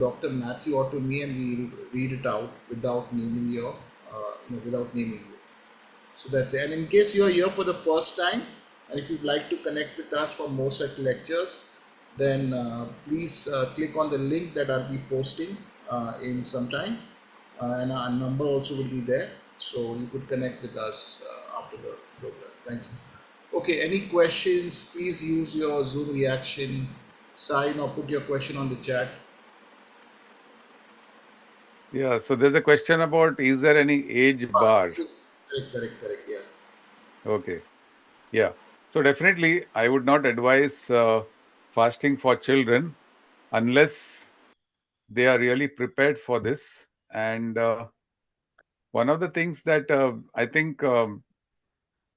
Dr. Mathew or to me, and we'll read it out without naming without naming you. So that's it. And in case you're here for the first time, and if you'd like to connect with us for more such lectures, then please click on the link that I'll be posting in some time, and our number also will be there, so you could connect with us after the program. Thank you. Okay, any questions? Please use your Zoom reaction sign or put your question on the chat. Yeah, so there's a question about, is there any age bar? Correct, yeah. Okay, yeah. So definitely, I would not advise fasting for children unless they are really prepared for this. And one of the things that I think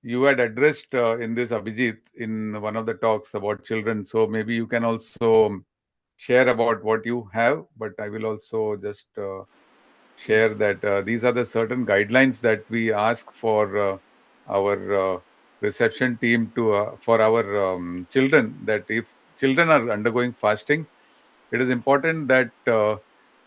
you had addressed in this, Abhijit, in one of the talks about children. So maybe you can also share about what you have, but I will also just share that these are the certain guidelines that we ask for our reception team to for our children, that if children are undergoing fasting, it is important that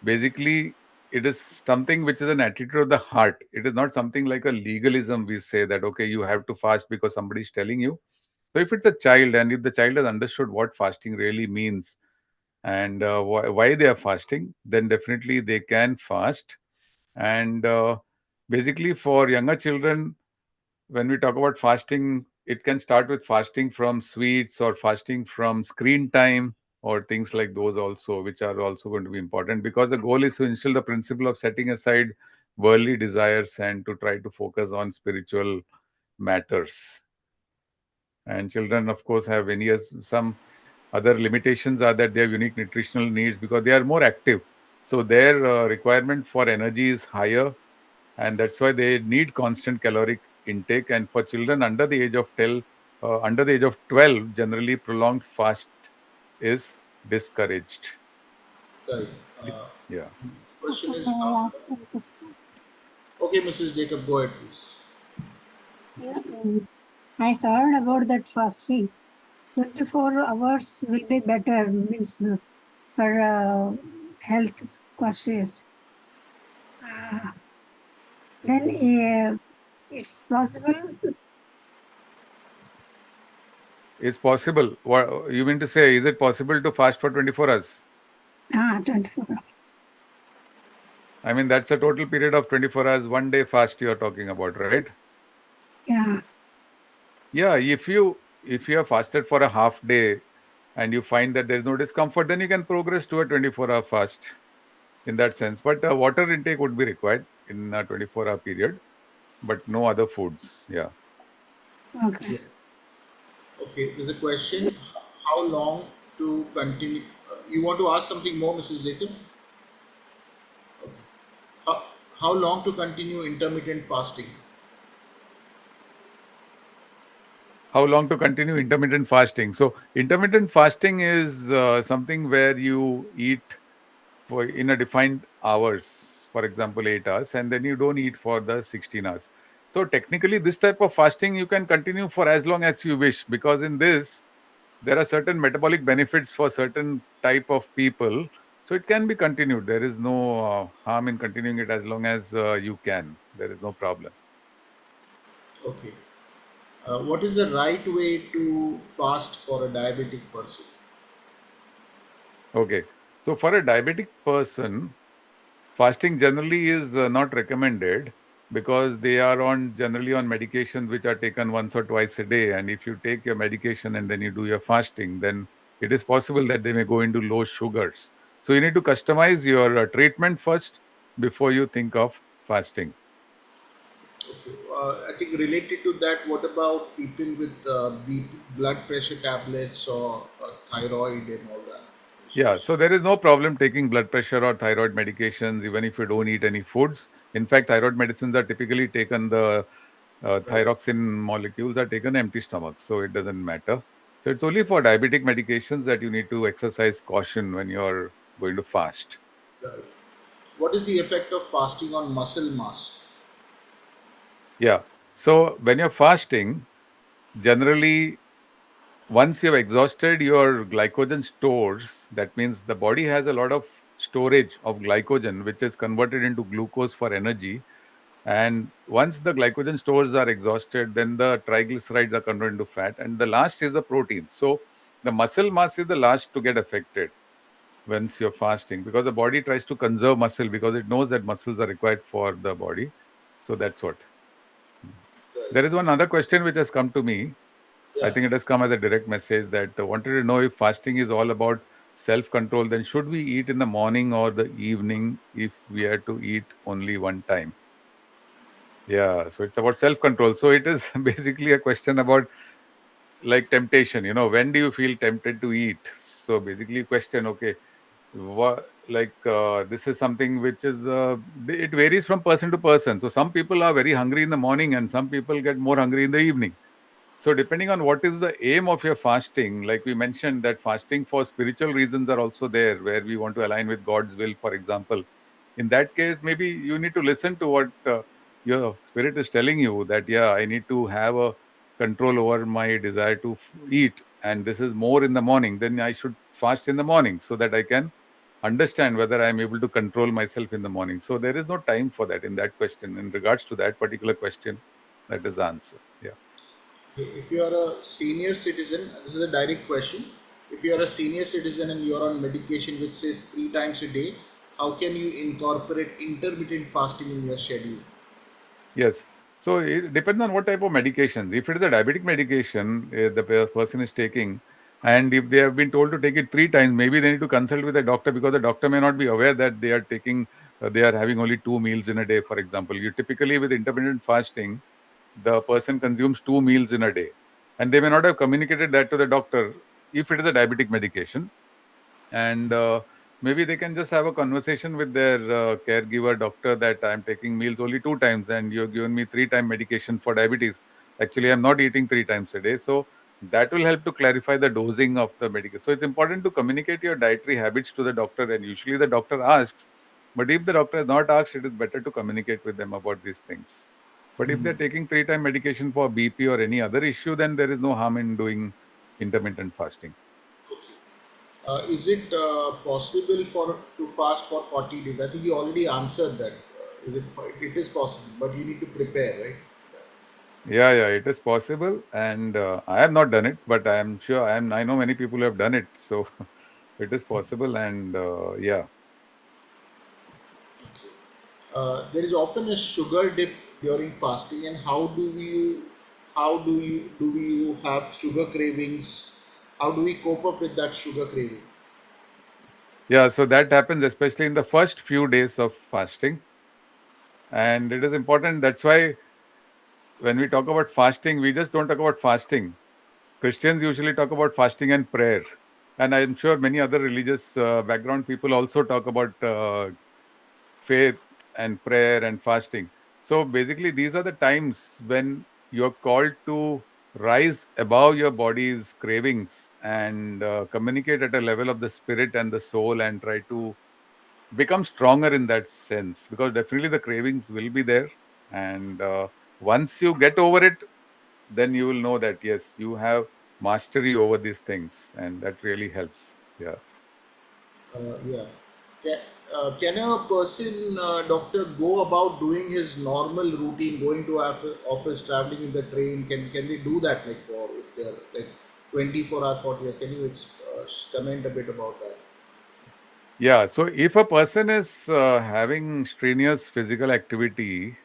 basically it is something which is an attitude of the heart. It is not something like a legalism. We say that, okay, you have to fast because somebody is telling you. So if it's a child, and if the child has understood what fasting really means, and why they are fasting, then definitely they can fast. And basically, for younger children, when we talk about fasting, it can start with fasting from sweets or fasting from screen time or things like those also, which are also going to be important, because the goal is to instill the principle of setting aside worldly desires and to try to focus on spiritual matters. And children, of course, have some other limitations are that they have unique nutritional needs because they are more active. So their requirement for energy is higher, and that's why they need constant caloric intake. And for children under the age of 12, generally prolonged fast is discouraged. Right. Yeah. Question Okay, is, I'll ask you a question. okay, Mrs. Jacob, go ahead, please. Yeah, I heard about that fasting. 24 hours will be better, means for health conscious. Uh, then it's possible. It's possible. What you mean to say, is it possible to fast for 24 hours? 24 hours. I mean, that's a total period of 24 hours, one day fast you're talking about, right? Yeah, Yeah, if you have fasted for a half day and you find that there is no discomfort, then you can progress to a 24-hour fast in that sense. But water intake would be required in a 24-hour period, but no other foods. Yeah. okay. Yeah. Okay, there's a question. How long to continue? You want to ask something more, Mrs. Jacob? How, how long to continue intermittent fasting? How long to continue intermittent fasting? So, intermittent fasting is something where you eat for in a defined hours, for example, 8 hours, and then you don't eat for the 16 hours. So, technically, this type of fasting you can continue for as long as you wish, because in this there are certain metabolic benefits for certain type of people, so it can be continued. There is no harm in continuing it as long as you can. There is no problem. Okay. What is the right way to fast for a diabetic person? Okay, so for a diabetic person, fasting generally is not recommended, because they are on generally on medications which are taken once or twice a day. And if you take your medication and then you do your fasting, then it is possible that they may go into low sugars. So you need to customize your treatment first before you think of fasting. I think related to that, what about people with blood pressure tablets or thyroid and all that Yeah, issues? so there is no problem taking blood pressure or thyroid medications even if you don't eat any foods. In fact, thyroid medicines are typically taken, the Right. thyroxine molecules are taken empty stomach, so it doesn't matter. So it's only for diabetic medications that you need to exercise caution when you're going to fast. Right. What is the effect of fasting on muscle mass? Yeah. So when you're fasting, generally, once you've exhausted your glycogen stores, that means the body has a lot of storage of glycogen, which is converted into glucose for energy. And once the glycogen stores are exhausted, then the triglycerides are converted into fat, and the last is the protein. So the muscle mass is the last to get affected once you're fasting, because the body tries to conserve muscle because it knows that muscles are required for the body. So that's what. Right. There is one other question which has come to me. I Yeah. think it has come as a direct message that wanted to know if fasting is all about self control, then should we eat in the morning or the evening if we are to eat only one time? Yeah, so it's about self control. So it is basically a question about like temptation. When do you feel tempted to eat? So basically, question, okay, this is something which is it varies from person to person. So some people are very hungry in the morning and some people get more hungry in the evening. So depending on what is the aim of your fasting, like we mentioned that fasting for spiritual reasons are also there, where we want to align with God's will, for example. In that case, maybe you need to listen to what your spirit is telling you, that yeah, I need to have a control over my desire to eat, and this is more in the morning, then I should fast in the morning so that I can understand whether I am able to control myself in the morning. So there is no time for that in that question. In regards to that particular question, that is the answer. Yeah. If you are a senior citizen, this is a direct question. If you are a senior citizen and you are on medication which says 3 times a day, how can you incorporate intermittent fasting in your schedule? Yes. So it depends on what type of medication. If it is a diabetic medication the person is taking, and if they have been told to take it 3 times, maybe they need to consult with a doctor, because the doctor may not be aware that they are taking, they are having only 2 meals in a day, for example. You typically, with intermittent fasting, the person consumes 2 meals in a day, and they may not have communicated that to the doctor if it is a diabetic medication. And maybe they can just have a conversation with their caregiver doctor that I'm taking meals only 2 times and you've given me 3 time medication for diabetes. Actually, I'm not eating 3 times a day. So that will help to clarify the dosing of the medication. So it's important to communicate your dietary habits to the doctor, and usually the doctor asks. But if the doctor has not asked, it is better to communicate with them about these things. But if they're taking 3 time medication for BP or any other issue, then there is no harm in doing intermittent fasting. Is it possible for to fast for 40 days? I think you already answered that. Is it? It is possible, but you need to prepare, right? Yeah, yeah, it is possible, and I have not done it, but I am sure I know many people who have done it, so it is possible, and yeah, There is often a sugar dip during fasting, and how do you have sugar cravings? How do we cope up with that sugar craving? yeah. So that happens especially in the first few days of fasting, and it is important. That's why when we talk about fasting, we just don't talk about fasting. Christians usually talk about fasting and prayer, and I'm sure many other religious background people also talk about faith and prayer and fasting. So basically, these are the times when you're called to rise above your body's cravings and communicate at a level of the spirit and the soul, and try to become stronger in that sense, because definitely the cravings will be there. And once you get over it, then you will know that yes, you have mastery over these things, and that really helps. Yeah. Yeah. Can, can a person, doctor, go about doing his normal routine, going to office, traveling in the train? Can they do that, like for if they're like 24 hours, 40 hours? Can you comment a bit about that? Yeah, so if a person is having strenuous physical activity,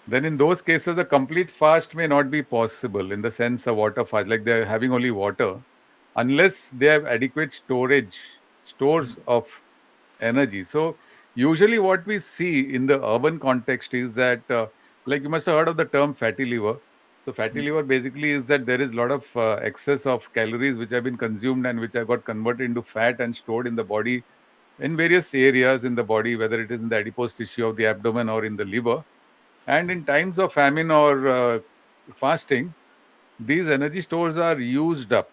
then in those cases, a complete fast may not be possible, in the sense of water fast, like they're having only water, unless they have adequate stores of energy. So usually what we see in the urban context is that, like you must have heard of the term fatty liver. So fatty liver basically is that there is a lot of excess of calories which have been consumed and which have got converted into fat and stored in the body in various areas in the body, whether it is in the adipose tissue of the abdomen or in the liver. And in times of famine or fasting, these energy stores are used up.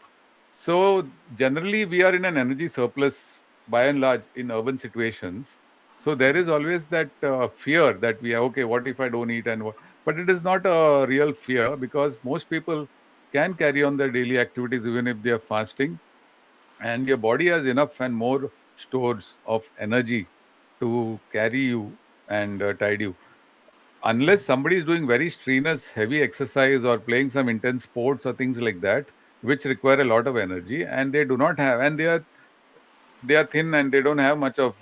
So generally, we are in an energy surplus by and large in urban situations. So there is always that fear that we are okay. What if I don't eat and what? But it is not a real fear, because most people can carry on their daily activities even if they are fasting, and your body has enough and more stores of energy to carry you and tide you. Unless somebody is doing very strenuous, heavy exercise or playing some intense sports or things like that, which require a lot of energy, and they do not have, and they are thin and they don't have much of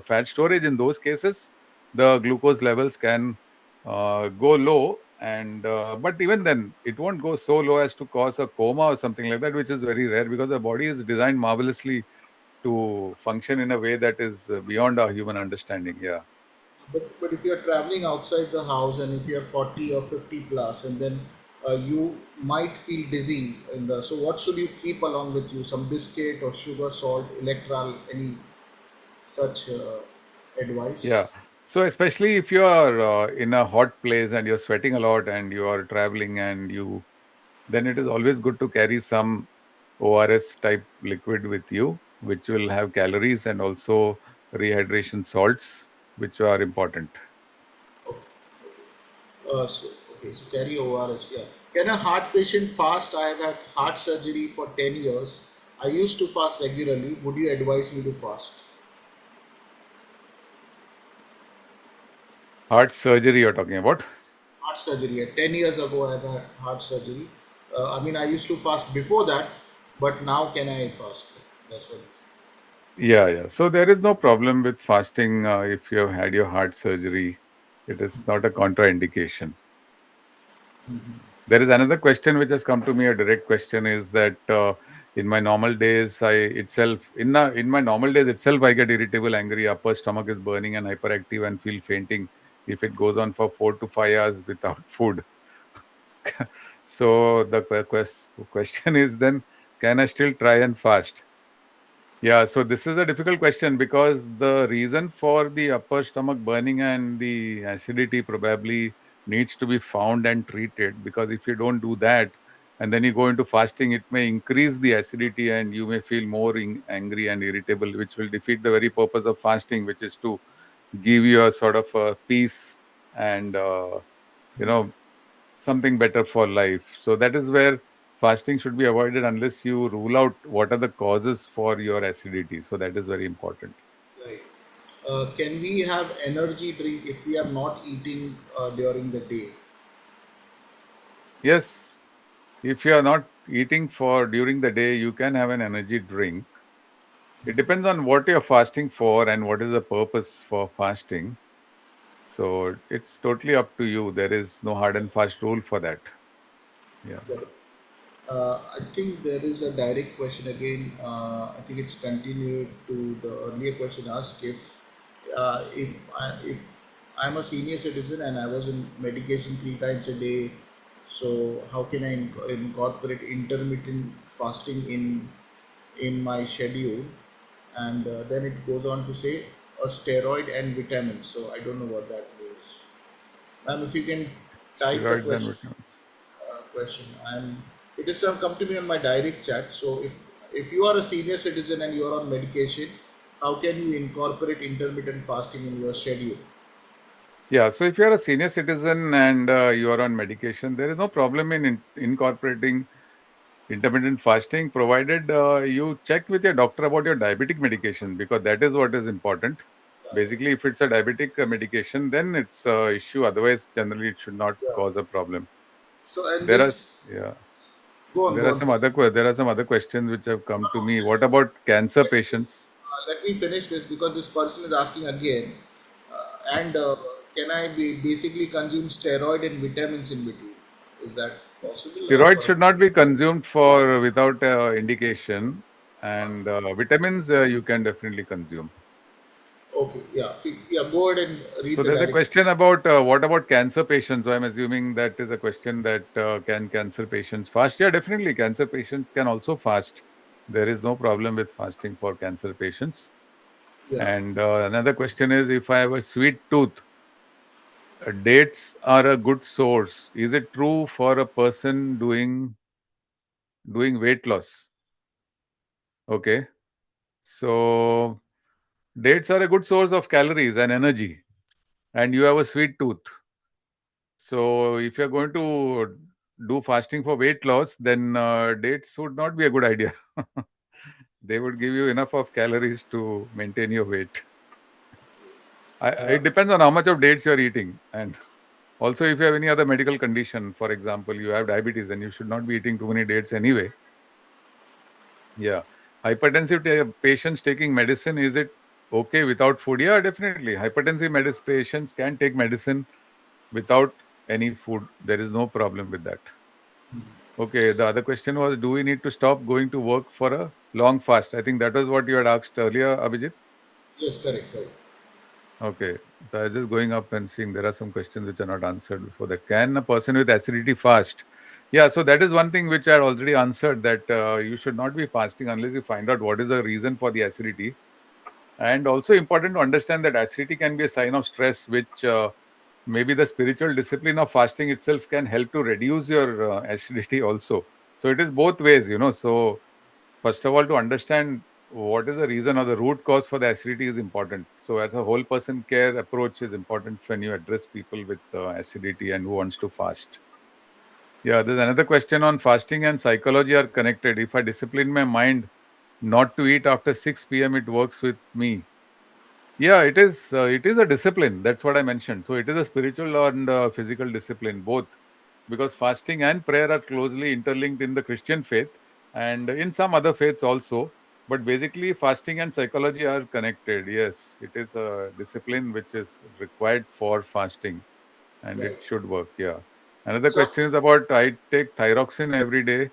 fat storage. In those cases, the glucose levels can go low, and but even then, it won't go so low as to cause a coma or something like that, which is very rare because the body is designed marvelously to function in a way that is beyond our human understanding. Yeah. But if you're traveling outside the house and if you're 40 or 50 plus, and then you might feel dizzy in the, so what should you keep along with you? Some biscuit or sugar, salt, electral, any such advice? Yeah. So especially if you are in a hot place and you're sweating a lot and you are traveling and you, then it is always good to carry some ORS type liquid with you, which will have calories and also rehydration salts, which are important. So, okay, so carry ORS, yeah. Can a heart patient fast? I have had heart surgery for 10 years. I used to fast regularly. Would you advise me to fast? Heart surgery you're talking about? Heart surgery. 10 years ago, I have had heart surgery. I mean, I used to fast before that, but now can I fast? That's what it's. Yeah, yeah. So there is no problem with fasting if you have had your heart surgery. It is not a contraindication. There is another question which has come to me. A direct question is that in my normal days, in my normal days itself, I get irritable, angry, upper stomach is burning and hyperactive, and feel fainting if it goes on for 4 to 5 hours without food. So the question is then, can I still try and fast? Yeah, so this is a difficult question because the reason for the upper stomach burning and the acidity probably needs to be found and treated, because if you don't do that and then you go into fasting, it may increase the acidity and you may feel more angry and irritable, which will defeat the very purpose of fasting, which is to give you a sort of a peace and you know something better for life. So that is where fasting should be avoided unless you rule out what are the causes for your acidity. So that is very important. Right. Can we have energy drink if we are not eating during the day? Yes, if you are not eating for during the day, you can have an energy drink. It depends on what you're fasting for and what is the purpose for fasting. So it's totally up to you. There is no hard and fast rule for that. Yeah. Correct. I think there is a direct question again. I think it's continued to the earlier question asked if I'm a senior citizen and I was in medication 3 times a day, so how can I incorporate intermittent fasting in my schedule? And then it goes on to say a steroid and vitamins. So I don't know what that means. Ma'am, if you can type the Steroids and question vitamins. question. And it is come to me on my direct chat. So if you are a senior citizen and you are on medication, how can you incorporate intermittent fasting in your schedule? Yeah, so if you are a senior citizen and you are on medication, there is no problem in incorporating intermittent fasting, provided you check with your doctor about your diabetic medication, because that is what is important. Basically, if it's a diabetic medication, then it's a issue. Otherwise, generally, it should not Yeah. cause a problem. So and There are this yeah, go on. there are some other questions which have come to me. What about cancer patients? Let me finish this because this person is asking again. And can I basically consume steroid and vitamins in between? Is that possible Steroids for a should not be consumed for without indication, and vitamins you can definitely consume. okay? Yeah, yeah. Go ahead and read So the there's a direct. question about what about cancer patients? So I'm assuming that is a question that can cancer patients fast? Yeah, definitely. Cancer patients can also fast. There is no problem with fasting for cancer patients. Yeah. And another question is, if I have a sweet tooth, dates are a good source. Is it true for a person doing weight loss? Okay. So dates are a good source of calories and energy, and you have a sweet tooth. So if you're going to do fasting for weight loss, then dates would not be a good idea. they would give you enough of calories to maintain your weight. It depends on how much of dates you're eating. And also, if you have any other medical condition, for example, you have diabetes, then you should not be eating too many dates anyway. Yeah. Hypertensive patients taking medicine, is it okay without food? Yeah, definitely. Hypertensive patients can take medicine without any food. There is no problem with that. Okay. The other question was, do we need to stop going to work for a long fast? I think that was what you had asked earlier, Abhijit. Yes, correct, correct. Okay. So I was just going up and seeing there are some questions which are not answered before that. Can a person with acidity fast? Yeah, so that is one thing which I had already answered, that you should not be fasting unless you find out what is the reason for the acidity. And also important to understand that acidity can be a sign of stress, which maybe the spiritual discipline of fasting itself can help to reduce your acidity also. So it is both ways, you know. So first of all, to understand what is the reason or the root cause for the acidity is important. So as a whole person care approach is important when you address people with acidity and who wants to fast. Yeah, there's another question on fasting and psychology are connected. If I discipline my mind not to eat after 6 p.m., it works with me. Yeah, it is. It is a discipline. That's what I mentioned. So it is a spiritual and physical discipline, both, because fasting and prayer are closely interlinked in the Christian faith and in some other faiths also. But basically, fasting and psychology are connected. Yes, it is a discipline which is required for fasting, and it Right. should work. Yeah. Another So, question is about, I take thyroxine every day.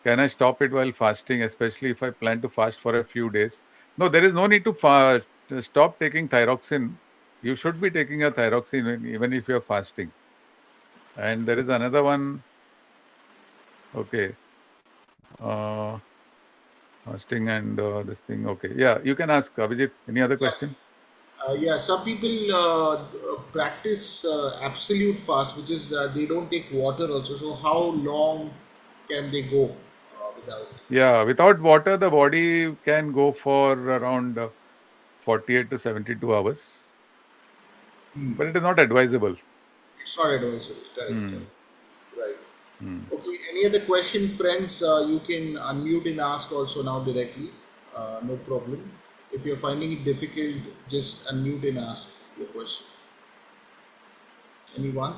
Can I stop it while fasting, especially if I plan to fast for a few days? No, there is no need to stop taking thyroxine. You should be taking a thyroxine even if you're fasting. And there is another one. Okay. Uh, Fasting and this thing. Okay. Yeah, you can ask Abhijit. Any other yeah, question? some people practice absolute fast, which is they don't take water also. So, how long can they go without? Yeah, without water, the body can go for around 48 to 72 hours, but it is not advisable. It's not advisable. Correct, Hmm. correct. Right. Hmm. Okay. Any other question, friends? You can unmute and ask also now directly. No problem. If you're finding it difficult, just unmute and ask your question. Anyone?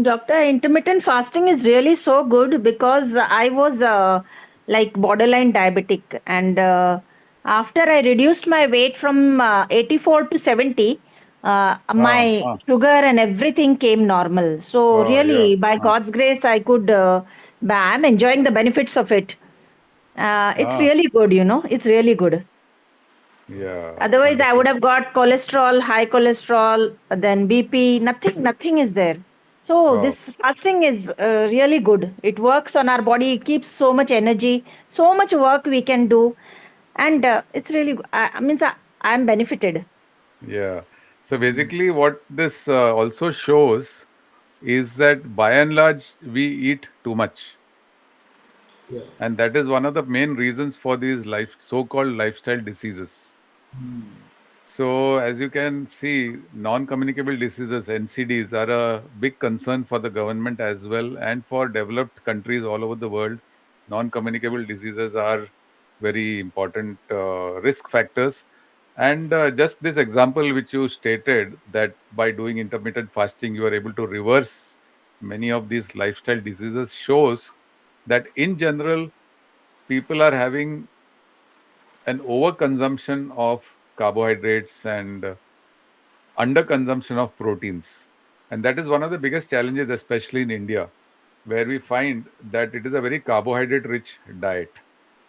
Doctor, intermittent fasting is really so good because I was like borderline diabetic, and after I reduced my weight from 84 to 70, Ah, my ah, sugar and everything came normal. So oh, yeah. really, by Ah, God's grace, I could. I'm enjoying the benefits of it. It's ah, really good, It's really good. yeah. Otherwise, I would Wonderful. have got cholesterol, high cholesterol, then BP. Nothing is there. So Wow. this fasting is really good. It works on our body. It keeps so much energy, so much work we can do, and it's really. I means I'm benefited. Yeah. So basically, what this also shows is that by and large, we eat too much. Yeah. And that is one of the main reasons for these so-called lifestyle diseases. So, as you can see, non-communicable diseases (NCDs) are a big concern for the government as well, and for developed countries all over the world. Non-communicable diseases are very important risk factors. And just this example, which you stated, that by doing intermittent fasting, you are able to reverse many of these lifestyle diseases, shows that in general, people are having an overconsumption of carbohydrates and underconsumption of proteins. And that is one of the biggest challenges, especially in India, where we find that it is a very carbohydrate rich diet.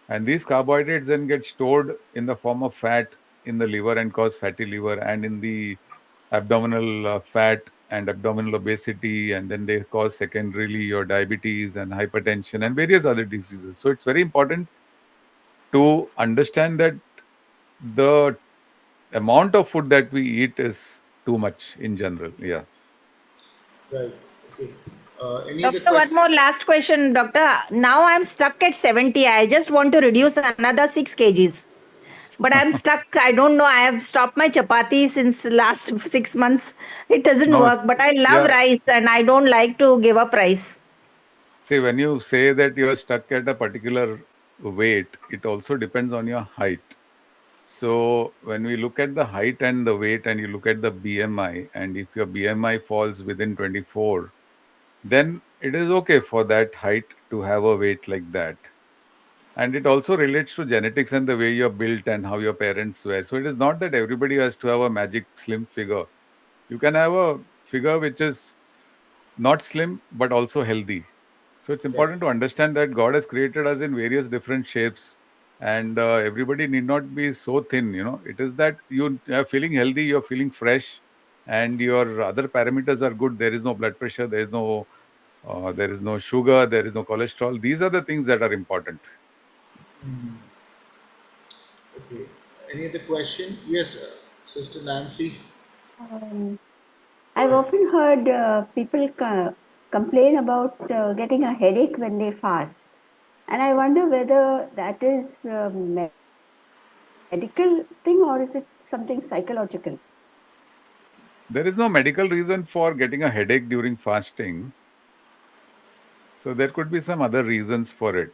And these carbohydrates then get stored in the form of fat in the liver and cause fatty liver, and in the abdominal fat and abdominal obesity, and then they cause secondarily your diabetes and hypertension and various other diseases. So it's very important to understand that the amount of food that we eat is too much in general. Yeah. Right. Okay. Any other Doctor, one question? more last question, Doctor. Now I'm stuck at 70. I just want to reduce another 6 kgs. But I'm stuck. I don't know. I have stopped my chapati since last 6 months. It doesn't No, work. But I love yeah. rice and I don't like to give up rice. See, when you say that you are stuck at a particular weight, it also depends on your height. So when we look at the height and the weight, and you look at the BMI, and if your BMI falls within 24, then it is okay for that height to have a weight like that. And it also relates to genetics and the way you're built and how your parents were. So it is not that everybody has to have a magic slim figure. You can have a figure which is not slim but also healthy. So it's Correct. important to understand that God has created us in various different shapes, and everybody need not be so thin. It is that you are feeling healthy, you're feeling fresh, and your other parameters are good. There is no blood pressure, there is no sugar, there is no cholesterol. These are the things that are important. Okay. Any other question? Yes, Sister Nancy. Um, Go I've ahead. often heard people complain about getting a headache when they fast. And I wonder whether that is a medical thing or is it something psychological? There is no medical reason for getting a headache during fasting. So there could be some other reasons for it.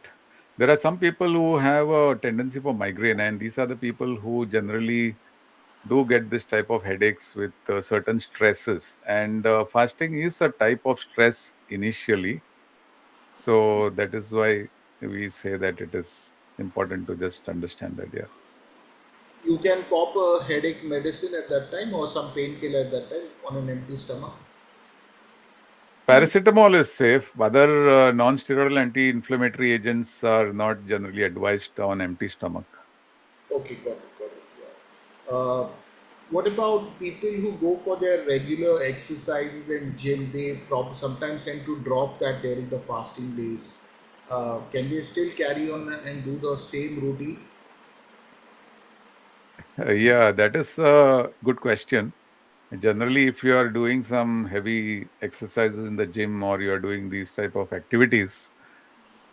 There are some people who have a tendency for migraine, and these are the people who generally do get this type of headaches with certain stresses. And fasting is a type of stress initially. So that is why we say that it is important to just understand that, yeah. You can pop a headache medicine at that time or some painkiller at that time on an empty stomach. Paracetamol is safe. Other non-steroidal anti-inflammatory agents are not generally advised on empty stomach. Okay, got it, got it. Yeah. What about people who go for their regular exercises and gym? They sometimes tend to drop that during the fasting days. Can they still carry on and do the same routine? Yeah, that is a good question. Generally, if you are doing some heavy exercises in the gym, or you are doing these type of activities,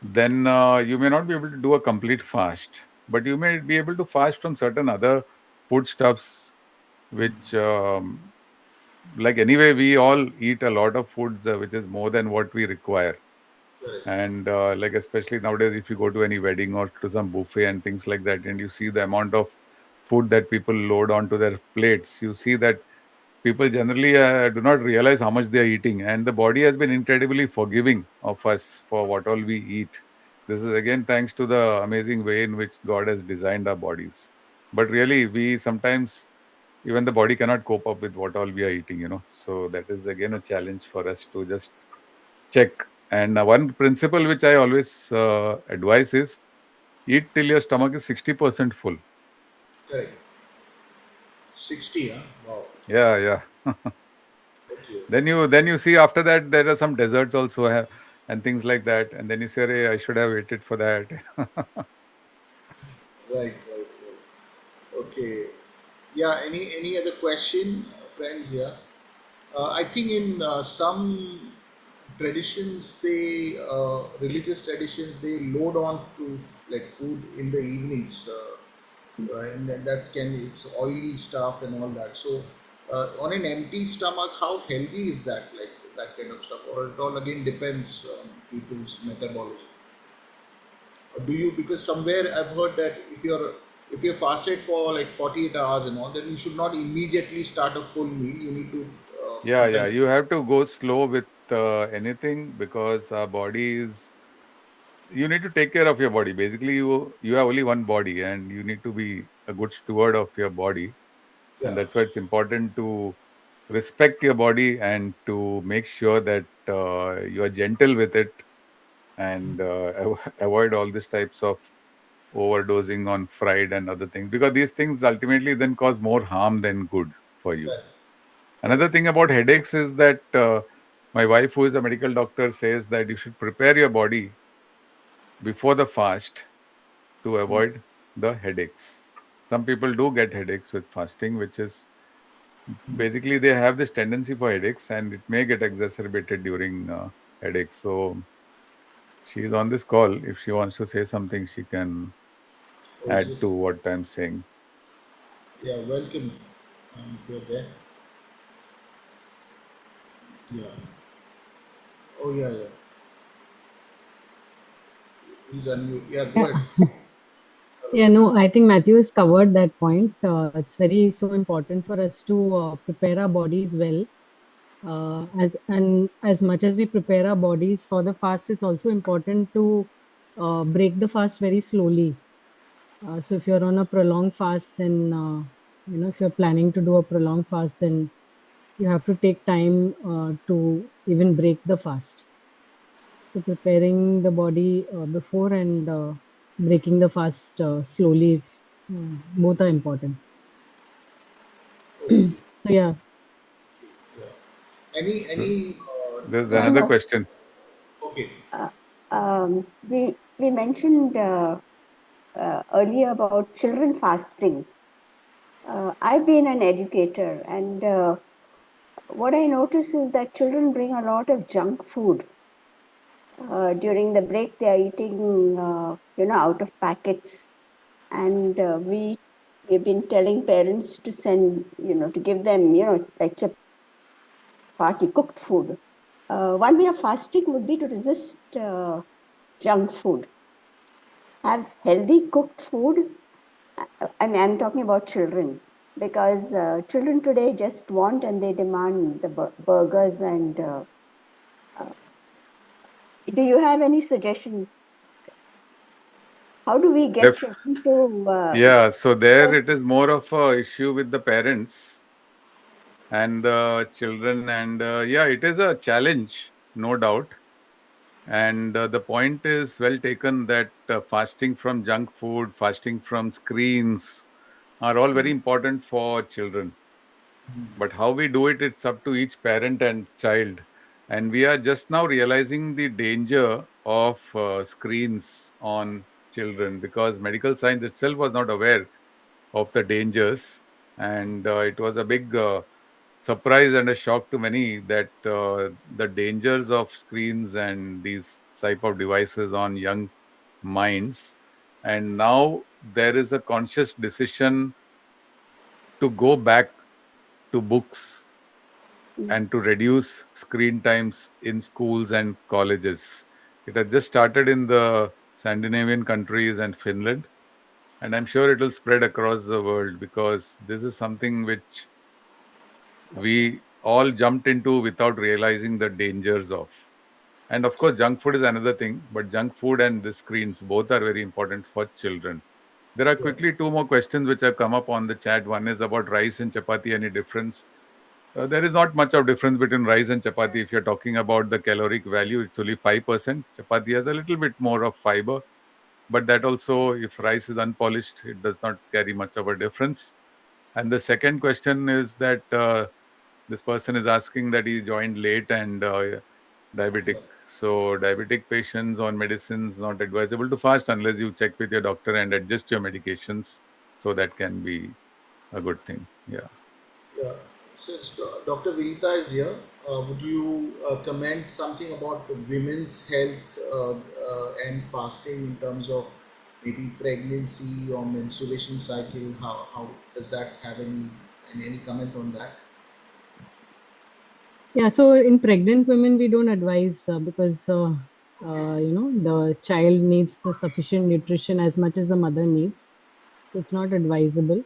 then you may not be able to do a complete fast, but you may be able to fast from certain other foodstuffs, which, like anyway, we all eat a lot of foods which is more than what we require. Correct. And like especially nowadays, if you go to any wedding or to some buffet and things like that, and you see the amount of food that people load onto their plates, you see that people generally do not realize how much they are eating, and the body has been incredibly forgiving of us for what all we eat. This is again thanks to the amazing way in which God has designed our bodies. But really, we sometimes, even the body cannot cope up with what all we are eating. So that is again a challenge for us to just check. And one principle which I always advise is eat till your stomach is 60% full. Correct. 60, huh? Wow. Yeah, yeah. Okay. Then you see after that there are some desserts also and things like that, and then you say, hey, I should have waited for that. Right, right, right. Okay. Yeah, any other question, friends? Yeah. I think in some traditions, religious traditions, they load on to like food in the evenings, and then it's oily stuff and all that. So, on an empty stomach, how healthy is that? Like that kind of stuff, or it all again depends on people's metabolism. Or do you? Because somewhere I've heard that if you're fasted for like 48 hours and all, then you should not immediately start a full meal. You need to Yeah, yeah, sometimes. you have to go slow with anything, because our body is, you need to take care of your body. Basically, you have only one body, and you need to be a good steward of your body. And Yeah, that's why it's important to respect your body and to make sure that you are gentle with it, and avoid all these types of overdosing on fried and other things, because these things ultimately then cause more harm than good for you. correct, Another correct, thing about headaches is that my wife, who is a medical doctor, says that you should prepare your body before the fast to avoid the headaches. Some people do get headaches with fasting, which is basically they have this tendency for headaches, and it may get exacerbated during headaches. So she's on this call. If she wants to say something, she can also. add to what I'm saying. Yeah, welcome. If you're there. Yeah. Oh, yeah, yeah. Please unmute. Yeah, go Yeah. ahead. Yeah, no, I think Matthew has covered that point. It's very so important for us to prepare our bodies well. As much as we prepare our bodies for the fast, it's also important to break the fast very slowly. So if you're on a prolonged fast, then if you're planning to do a prolonged fast, then you have to take time to even break the fast. So preparing the body before and breaking the fast slowly is both are important. Okay. So yeah, So Any there's One another more. question. okay. Uh, we mentioned earlier about children fasting. I've been an educator, and what I notice is that children bring a lot of junk food. During the break, they are eating, out of packets, and we've been telling parents to send, to give them, like chapati, cooked food. One way of fasting would be to resist junk food. Have healthy cooked food. I mean, I'm talking about children because children today just want and they demand the burgers. And do you have any suggestions? How do we get Def- children to? yeah, so there it Because is more of a issue with the parents and the children, and yeah, it is a challenge, no doubt. And the point is well taken that fasting from junk food, fasting from screens are all very important for children. But how we do it, it's up to each parent and child. And we are just now realizing the danger of screens on children, because medical science itself was not aware of the dangers. And it was a big surprise and a shock to many that the dangers of screens and these type of devices on young minds. And now there is a conscious decision to go back to books and to reduce screen times in schools and colleges. It has just started in the Scandinavian countries and Finland, and I'm sure it will spread across the world, because this is something which we all jumped into without realizing the dangers of. And of course, junk food is another thing, but junk food and the screens both are very important for children. There are quickly two more questions which have come up on the chat. One is about rice and chapati, any difference? There is not much of difference between rice and chapati. If you're talking about the caloric value, it's only 5%. Chapati has a little bit more of fiber, but that also, if rice is unpolished, it does not carry much of a difference. And the second question is that this person is asking that he joined late and diabetic. So diabetic patients on medicines not advisable to fast unless you check with your doctor and adjust your medications. So that can be a good thing. Yeah. Yeah. Since Dr. Vinita is here, would you comment something about women's health and fasting in terms of maybe pregnancy or menstruation cycle? How does that have any comment on that? yeah. So in pregnant women, we don't advise because the child needs the sufficient nutrition as much as the mother needs. So it's not advisable.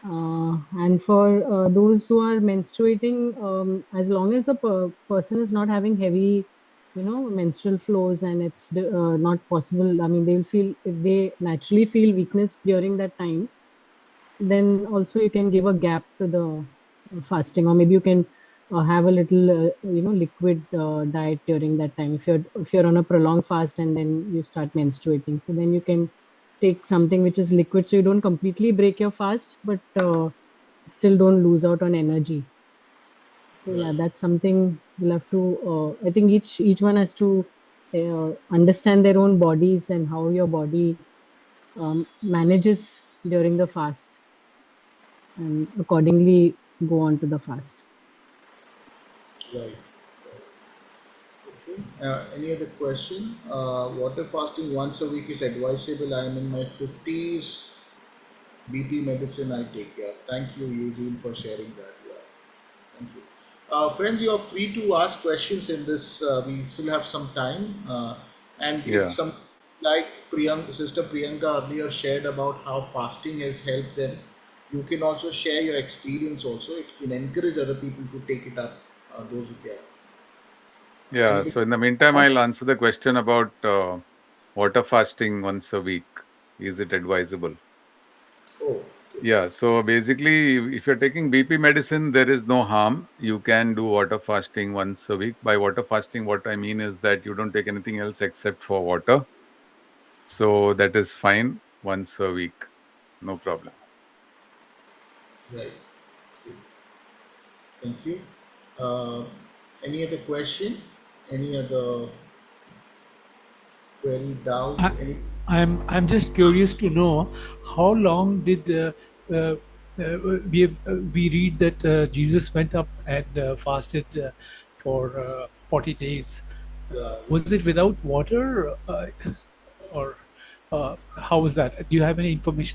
And for those who are menstruating, as long as the person is not having heavy, menstrual flows and it's not possible, I mean, they'll feel, if they naturally feel weakness during that time, then also you can give a gap to the fasting, or maybe you can have a little, liquid diet during that time. If you're on a prolonged fast and then you start menstruating, so then you can take something which is liquid, so you don't completely break your fast, but still don't lose out on energy. So yeah, Right. that's something you'll have to. I think each one has to understand their own bodies and how your body manages during the fast, and accordingly go on to the fast. Right. Okay. Any other question? Water fasting once a week is advisable. I am in my 50s. BP medicine I take. Yeah. Thank you, Eugene, for sharing that. Yeah. Thank you. Friends, you are free to ask questions in this. We still have some time. And if Yeah. some like Sister Priyanka earlier shared about how fasting has helped them, you can also share your experience also. It can encourage other people to take it up, those who care. Yeah. Anything? So in the meantime, I'll answer the question about water fasting once a week. Is it advisable? Oh, Yeah. So basically, if you're taking BP medicine, there is no harm. You can do water fasting once a week. By water fasting, what I mean is that you don't take anything else except for water. So that is fine once a week. No problem. right. Thank you. Uh, any other question? Any other query, doubt? I, Any? I'm just curious to know how long did uh, we read that Jesus went up and fasted for 40 days. Was it without water or how was that? Do you have any information?